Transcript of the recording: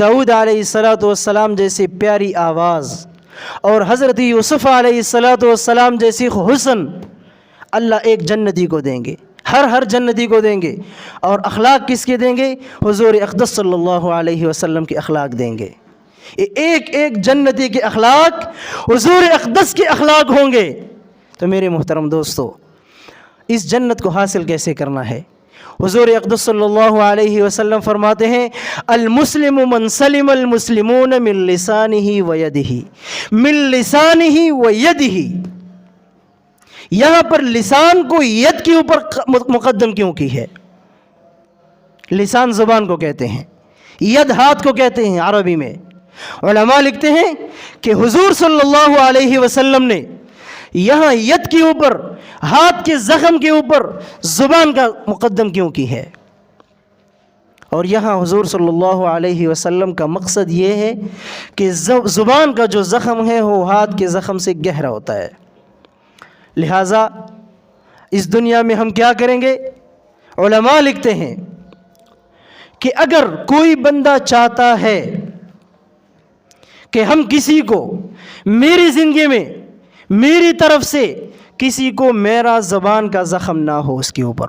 दाऊद अलैहिस्सलाम जैसी प्यारी आवाज़ और हज़रत यूसुफ़ अलैहिस्सलाम जैसी हुस्न अल्लाह एक जन्नती को देंगे, हर जन्नती को देंगे। और अखलाक किसके देंगे? हुज़ूर अक़दस सल्लल्लाहु अलैहि वसल्लम के अखलाक देंगे। एक जन्नती के अखलाक हुज़ूर अक़दस के अखलाक होंगे। तो मेरे मोहतरम दोस्तों, इस जन्नत को हासिल कैसे करना है? हुज़ूर अक़दस सल्लल्लाहु अलैहि वसल्लम फरमाते हैं, अल मुस्लिमु मन सलिमल मुस्लिमून मिन लिसानिही व यदिही, मिन लिसानिही व यदिही। यहाँ पर लिसान को यद के ऊपर मुक़द्दम क्यों की है? लिसान ज़ुबान को कहते हैं, यद हाथ को कहते हैं अरबी में। उलमा लिखते हैं कि हुज़ूर सल्लल्लाहु अलैहि वसल्लम ने यहाँ यद के ऊपर, हाथ के ज़ख़म के ऊपर ज़ुबान का मुक़द्दम क्यों की है? और यहाँ हुज़ूर सल्लल्लाहु अलैहि वसल्लम का मकसद ये है कि ज़ुबान का जो ज़ख़म है वो हाथ के ज़ख़म से गहरा होता है। लिहाजा इस दुनिया में हम क्या करेंगे? उलमा लिखते हैं कि अगर कोई बंदा चाहता है कि हम किसी को, मेरी ज़िंदगी में मेरी तरफ से किसी को मेरा ज़बान का ज़ख़म ना हो उसके ऊपर,